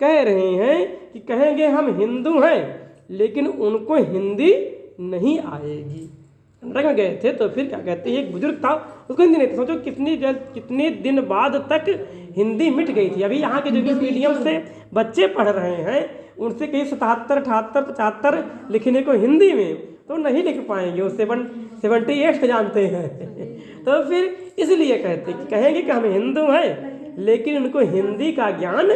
कह रहे हैं कि कहेंगे हम हिंदू हैं, लेकिन उनको हिंदी नहीं आएगी। कर्नाटक में गए थे तो फिर क्या कहते हैं, एक बुजुर्ग था, उसको हिंदी नहीं थी। सोचो कितने दिन बाद तक हिंदी मिट गई थी। अभी यहाँ के जो इंग्लिश मीडियम से बच्चे पढ़ रहे हैं, उनसे कहीं 77, 78, 75 लिखने को हिंदी में तो नहीं लिख पाएंगे, वो 78 जानते हैं। तो फिर इसलिए कहते कि कहेंगे कि हम हिंदू हैं, लेकिन उनको हिंदी का ज्ञान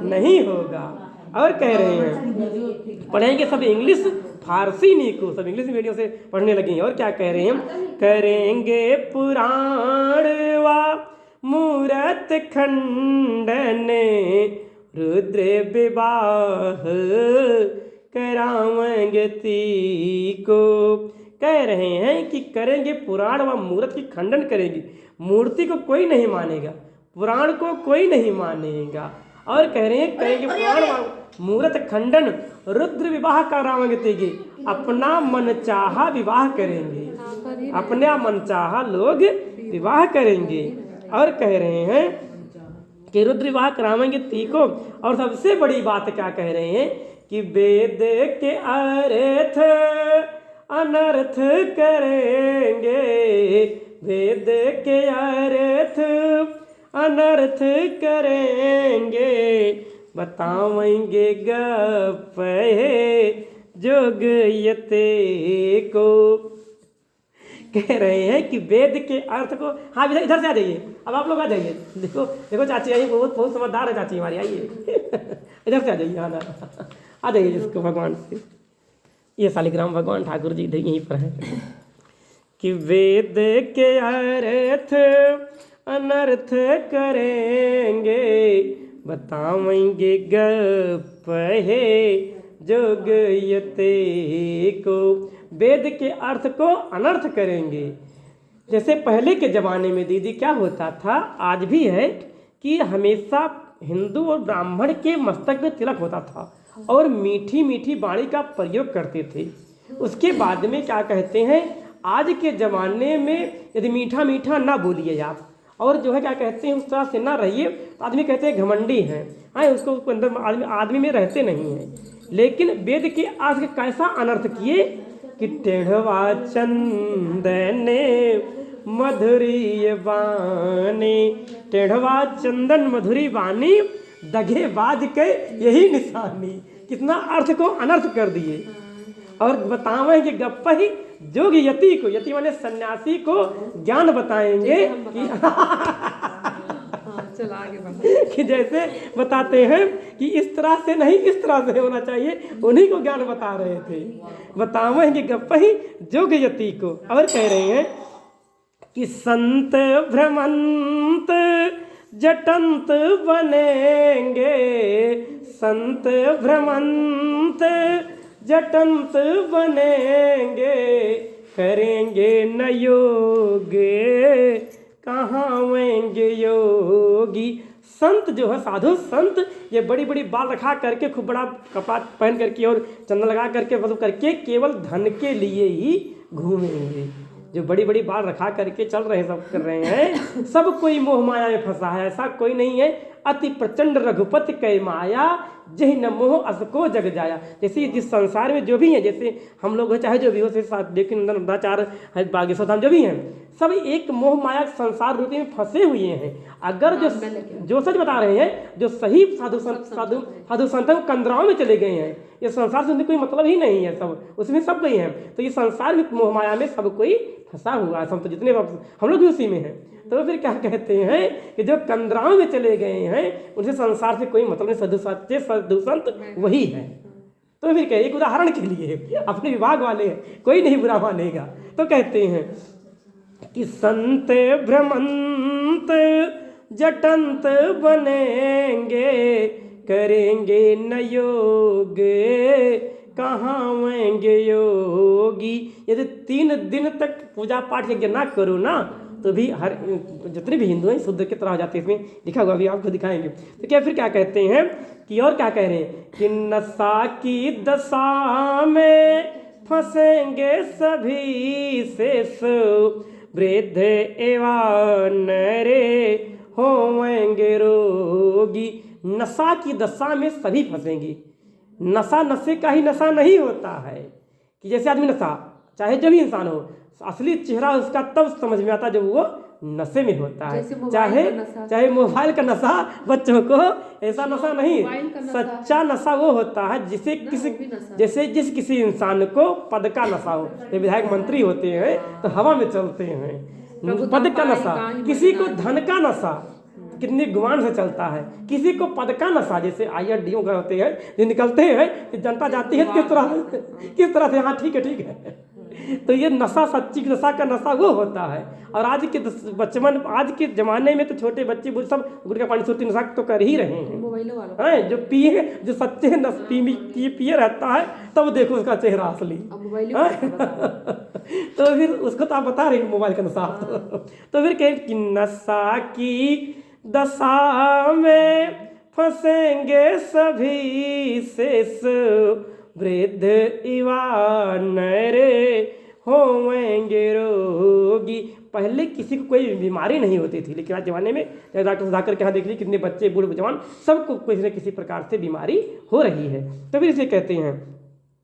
नहीं होगा। और कह रहे हैं पढ़ेंगे सब इंग्लिश, फारसी नहीं को, सब इंग्लिश मीडियम से पढ़ने लगे हैं। और क्या कह रहे हैं, करेंगे पुराण वा मूरत खंडन, रुद्र विवाह करावेंगे तीको। कह रहे हैं कि करेंगे पुराण व मूर्त की खंडन करेंगे। मूर्ति को कोई नहीं मानेगा, पुराण को कोई नहीं मानेगा। और कह रहे हैं करेंगे पुराण व मूर्त खंडन, रुद्र विवाह करावेंगे तीगे। अपना मनचाहा विवाह करेंगे, अपना मनचाहा लोग विवाह करेंगे। और कह रहे हैं कि रुद्र विवाह करावेंगे तीको। और सबसे बड़ी बात क्या कह रहे हैं कि वेद के अर्थ अनर्थ करेंगे, वेद के अर्थ अनर्थ करेंगे, बतावेंगे गप जोग यते को। कह रहे हैं कि वेद के अर्थ को, हाँ इधर से आ जाइए, अब आप लोग आ जाइए। देखो देखो चाची आई, बहुत समझदार है चाची हमारी, आइए इधर से आ जाइए, आ जाइए जिसको भगवान से। ये शालिग्राम भगवान ठाकुर जी यहीं पर है कि वेद के अर्थ अनर्थ करेंगे, बतावेंगे गप जोग यते को। वेद के अर्थ को अनर्थ करेंगे। जैसे पहले के ज़माने में दीदी क्या होता था, आज भी है, कि हमेशा हिंदू और ब्राह्मण के मस्तक में तिलक होता था और मीठी मीठी वाणी का प्रयोग करते थे। उसके बाद में क्या कहते हैं, आज के ज़माने में यदि मीठा मीठा ना बोलिए आप, और जो है क्या कहते हैं उस तरह से ना रहिए, तो आदमी कहते हैं घमंडी हैं, हाँ उसको अंदर आदमी में रहते नहीं हैं। लेकिन वेद के आज के कैसा अनर्थ किए कि टेढ़वा चंदन मधुरी वाणी, टेढ़वा चंदन मधुरी वाणी दगे बाज के यही निशानी। कितना अर्थ को अनर्थ कर दिए। और बतावें कि गप्प ही जोग यति को, यति माने सन्यासी को ज्ञान बताएंगे कि चला आगे कि जैसे बताते हैं कि इस तरह से नहीं, इस तरह से होना चाहिए, उन्हीं को ज्ञान बता रहे थे। बतावें कि गप्प ही जोग यति को। और कह रहे हैं कि संत भ्रमंत जटंत बनेंगे, संत भ्रमंत जटंत बनेंगे, करेंगे न योग कहावेंगे योगी। संत जो है, साधु संत, ये बड़ी बड़ी बाल रखा करके, खूब बड़ा कपड़ा पहन करके और चंदन लगा करके, मतलब करके केवल धन के लिए ही घूमेंगे। जो बड़ी बड़ी बाल रखा करके चल रहे हैं, सब कर रहे हैं, सब कोई मोह माया में फंसा है, ऐसा कोई नहीं है। अति प्रचंड रघुपति कै माया, जही न मोह असको जग जाया। जैसे जिस संसार में जो भी है, जैसे हम लोग चाहे जो भी हो, लेकिन नंदाचार बागेश्वर धाम जो भी हैं, सब एक मोह माया संसार रूपी में फंसे हुए हैं। अगर जो सच बता रहे हैं, जो सही साधु संत कंदराओं में चले गए हैं, ये संसार से कोई मतलब ही नहीं है, सब उसमें सब कोई है। तो ये संसार में मोह माया में सब कोई फंसा हुआ है, सब तो जितने हम लोग भी उसी में हैं। तो फिर क्या कहते हैं कि जो कंदराओं में चले गए हैं, उनसे संसार से कोई मतलब नहीं, साधु संत वही है। तो फिर कहे एक उदाहरण के लिए अपने विभाग वाले हैं, कोई नहीं बुरा मानेगा। तो कहते हैं कि संत भ्रमंत जटंत बनेंगे, करेंगे न योग कहावेंगे योगी। यदि 3 दिन तक पूजा पाठ यज्ञ ना करो ना, तो भी हर जितने भी हिंदू हैं शुद्ध की तरह हो जाते हैं। इसमें लिखा हुआ, अभी आपको दिखाएंगे। तो क्या फिर क्या कहते हैं कि, और क्या कह रहे हैं कि नशा की दशा में फंसेंगे सभी शेष, वृद्ध एवं नरे होवेंगे रोगी। नशा की दशा में सभी फंसेंगे। नशा नशे का ही नशा नहीं होता है कि जैसे आदमी नशा, चाहे जो भी इंसान हो, असली चेहरा उसका तब समझ में आता जब वो नशे में होता है। चाहे मोबाइल का नशा बच्चों को, ऐसा नशा नहीं, सच्चा नशा वो होता है जैसे जिस किसी इंसान को पद का नशा हो। ये विधायक मंत्री होते हैं तो हवा में चलते हैं, पद का नशा। किसी को धन का नशा कितनी गुमान से चलता है, किसी को पद का नशा, जैसे IRDO होते हैं जो निकलते हैं कि जनता जाती है किस तरह से, हाँ ठीक है। तो ये नशा, सच्ची नशा का नशा वो होता है। और आज के आज के ज़माने में तो छोटे बच्चे वो सब गुटखा पानी सूती नशा तो कर ही रहे हैं। जो पिए, जो सच्चे पिए रहता है तब देखो उसका चेहरा असली। तो फिर उसको तो आप बता रहे हैं मोबाइल का नशा। तो फिर कहें कि नशा की दशा में फंसेंगे सभी शेष, वृद्ध युवा नरे होवेंगे रोगी। पहले किसी को कोई बीमारी नहीं होती थी, लेकिन आज जमाने में डॉक्टर सुधाकर के यहाँ देख लीजिए कितने बच्चे, बूढ़े जवान, सबको किसी न किसी प्रकार से बीमारी हो रही है। तो फिर इसे कहते हैं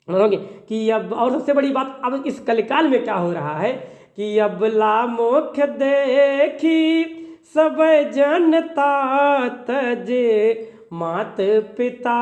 मानोगे कि अब, और सबसे बड़ी बात अब इस कलिकाल में क्या हो रहा है कि अब लामोख देखी सब जनता तजे, मात पिता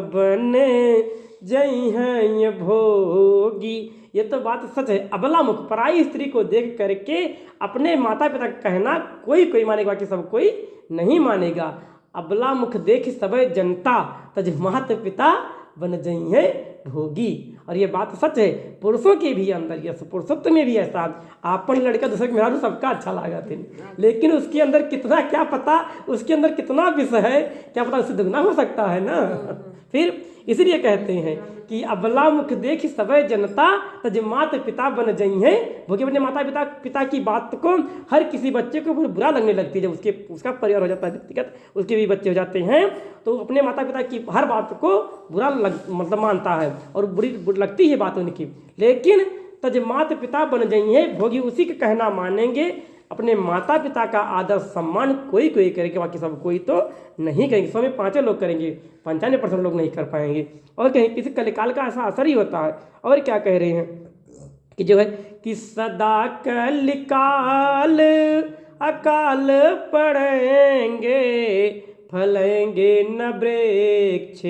बने जई हैं ये भोगी। ये तो बात सच है। अबला मुख, पराई स्त्री को देख करके अपने माता पिता का कहना कोई मानेगा, बाकी सब कोई नहीं मानेगा। अबला मुख देख सब जनता तज, मात पिता बन जई है भोगी। और ये बात सच है, पुरुषों के भी अंदर, ये पुरुषत्व में भी ऐसा, आपन लड़का दूसरे के मेरा सबका अच्छा लगा थे, लेकिन उसके अंदर कितना, क्या पता उसके अंदर कितना विष है, क्या पता उससे दुगना हो सकता है ना। फिर इसलिए कहते हैं कि अबला मुख देख सब जनता तज, मात पिता बन जई हैं भोगी। अपने माता पिता की बात को हर किसी बच्चे को बुरा लगने लगती है। जब उसका परिवार हो जाता है व्यक्तिगत, उसके भी बच्चे हो जाते हैं, तो अपने माता पिता की हर बात को बुरा मतलब मानता है और बुरी लगती है बात उनकी। लेकिन तज मात पिता बन जई हैं भोगी, उसी का कहना मानेंगे। अपने माता पिता का आदर सम्मान कोई करेंगे, बाकी सब कोई तो नहीं करेंगे। 100 में 5 लोग करेंगे, 95% लोग नहीं कर पाएंगे। और कहीं किसी कलिकाल का ऐसा असर ही होता है। और क्या कह रहे हैं कि जो है कि सदा कलिकाल अकाल पड़ेंगे, फलेंगे न वृक्ष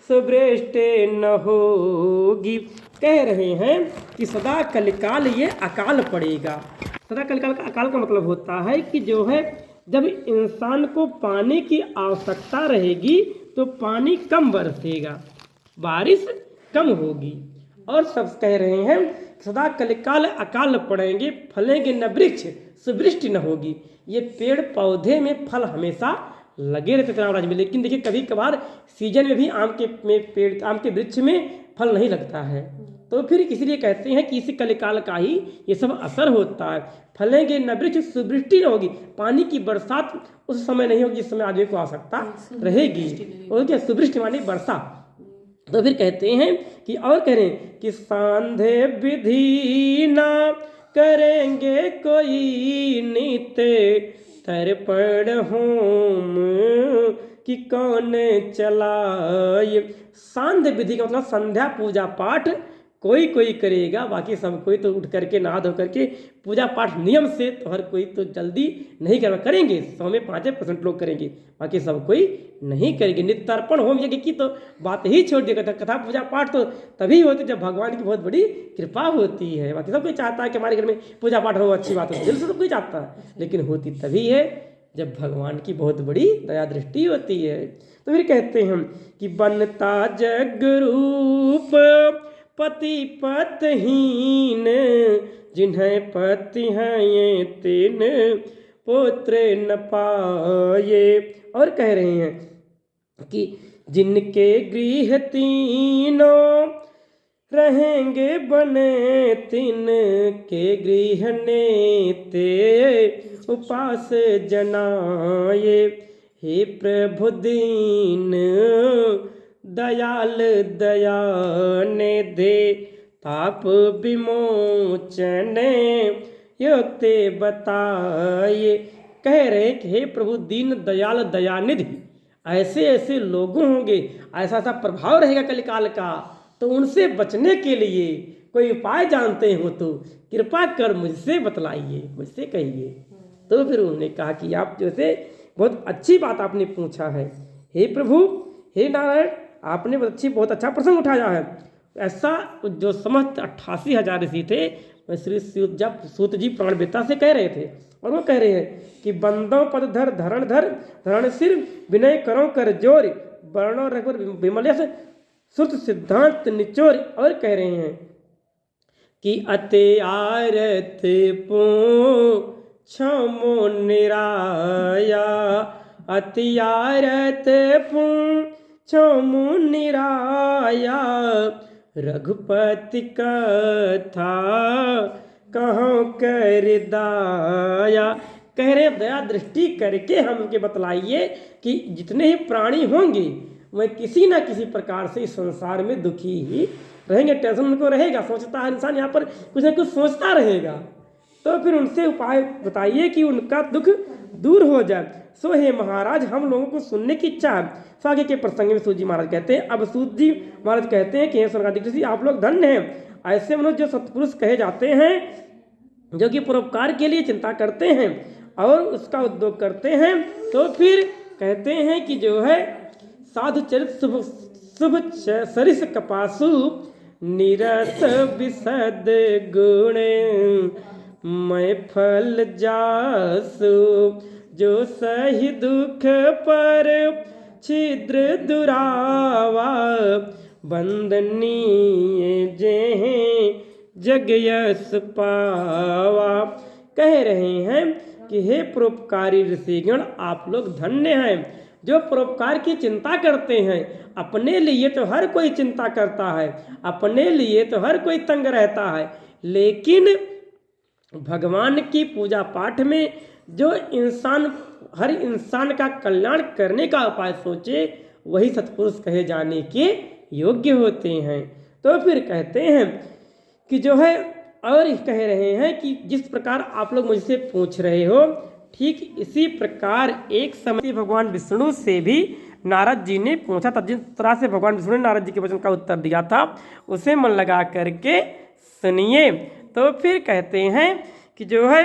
सुवृष्टि न होगी। कह रहे हैं कि सदा कलिकाल ये अकाल पड़ेगा। सदा कलिकाल का अकाल का मतलब होता है कि जो है जब इंसान को पानी की आवश्यकता रहेगी तो पानी कम बरसेगा, बारिश कम होगी। और सब कह रहे हैं सदा कलिकाल अकाल पड़ेंगे, फलेंगे न वृक्ष सुवृष्टि न होगी। ये पेड़ पौधे में फल हमेशा लगे रहते थे रामराज में, लेकिन देखिए कभी कभार सीजन में भी आम के वृक्ष में फल नहीं लगता है। तो फिर इसलिए कहते हैं कि इसी कलिकाल का ही ये सब असर होता है। फलेंगे न वृक्ष सुवृष्टि न होगी, पानी की बरसात उस समय नहीं होगी जिस समय आदमी को आवश्यकता रहेगी। और क्या सुवृष्टि मानी वर्षा। तो फिर कहते हैं कि और कह रहे हैं कि सांधे विधि ना करेंगे कोई नीते, तर्पण होम कि कौन चलाए। सांध्य विधि का मतलब संध्या पूजा पाठ कोई करेगा, बाकी सब कोई तो उठ करके नहा धो करके पूजा पाठ नियम से तो हर कोई तो जल्दी नहीं करेंगे। 100 में 5% लोग करेंगे, बाकी सब कोई नहीं करेंगे। नित्यार्पण होम यज्ञ की तो बात ही छोड़ दिया। कथा पूजा पाठ तो तभी होती जब भगवान की बहुत बड़ी कृपा होती है। बाकी सब कोई चाहता है कि हमारे घर में पूजा पाठ हो, अच्छी बात हो, दिल से सब कोई चाहता है, लेकिन होती तभी है जब भगवान की बहुत बड़ी दया दृष्टि होती है। तो फिर कहते हैं कि बनता जग रूप पति पतहीन, जिन्हें पति हैं ये तीन पुत्र न पाए। और कह रहे हैं कि जिनके गृह तीनों रहेंगे बने, तिन के गृह नेते उपास जनाए। हे प्रभु दीन दयाल दया ने दे, ताप विमोचन युक्ति बताए। कह रहे हैं कि हे प्रभु दीन दयाल दयानिधि, ऐसे ऐसे लोगों होंगे, ऐसा ऐसा प्रभाव रहेगा कलिकाल का, तो उनसे बचने के लिए कोई उपाय जानते हो तो कृपा कर मुझसे बतलाइए, मुझसे कहिए। तो फिर उन्होंने कहा कि आप जैसे बहुत अच्छी बात आपने पूछा है, हे प्रभु, हे नारायण, आपने बहुत अच्छा प्रसंग उठाया है। ऐसा जो समस्त 88,000 ऋषि थे, श्री सूत जी प्राणवेता से कह रहे थे, और वो कह रहे हैं कि बंदों पद धर धरण सिर, विनय करो कर जोर, वर्णो रघुवर विमलेश श्रुत सिद्धांत निचोर। और कह रहे हैं कि अते आरत पूछो निराया, अति आरत पूछो निराया, रघुपति कथा कहाँ कर दाया। कह रहे दया दृष्टि करके हमके बतलाइए कि जितने ही प्राणी होंगे वह किसी ना किसी प्रकार से इस संसार में दुखी ही रहेंगे, टेंशन उनको रहेगा, सोचता है इंसान यहाँ पर कुछ ना कुछ सोचता रहेगा। तो फिर उनसे उपाय बताइए कि उनका दुख दूर हो जाए। सो हे महाराज, हम लोगों को सुनने की इच्छा है। सो आगे के प्रसंग में सूत जी महाराज कहते हैं, अब सूत जी महाराज कहते हैं कि हे स्वर्गाधिक ऋषि, आप लोग धन्य हैं। ऐसे मनुष्य जो सत्पुरुष कहे जाते हैं, जो कि परोपकार के लिए चिंता करते हैं और उसका उद्योग करते हैं। तो फिर कहते हैं कि जो है साधु चरित शुभ सरिस कपासु, निरस विशद गुण मैं फल जासु, जो सही दुख पर छिद्र दुरावा, बंदनीय जेह जग यश पावा। कह रहे हैं कि हे परोपकारी ऋषिगण, आप लोग धन्य हैं जो परोपकार की चिंता करते हैं। अपने लिए तो हर कोई चिंता करता है, अपने लिए तो हर कोई तंग रहता है, लेकिन भगवान की पूजा पाठ में जो इंसान हर इंसान का कल्याण करने का उपाय सोचे, वही सत्पुरुष कहे जाने के योग्य होते हैं। तो फिर कहते हैं कि जो है, और कह रहे हैं कि जिस प्रकार आप लोग मुझसे पूछ रहे हो, ठीक इसी प्रकार एक समय भगवान विष्णु से भी नारद जी ने पूछा था। जिस तरह से भगवान विष्णु ने नारद जी के वचन का उत्तर दिया था, उसे मन लगा करके सुनिए। तो फिर कहते हैं कि जो है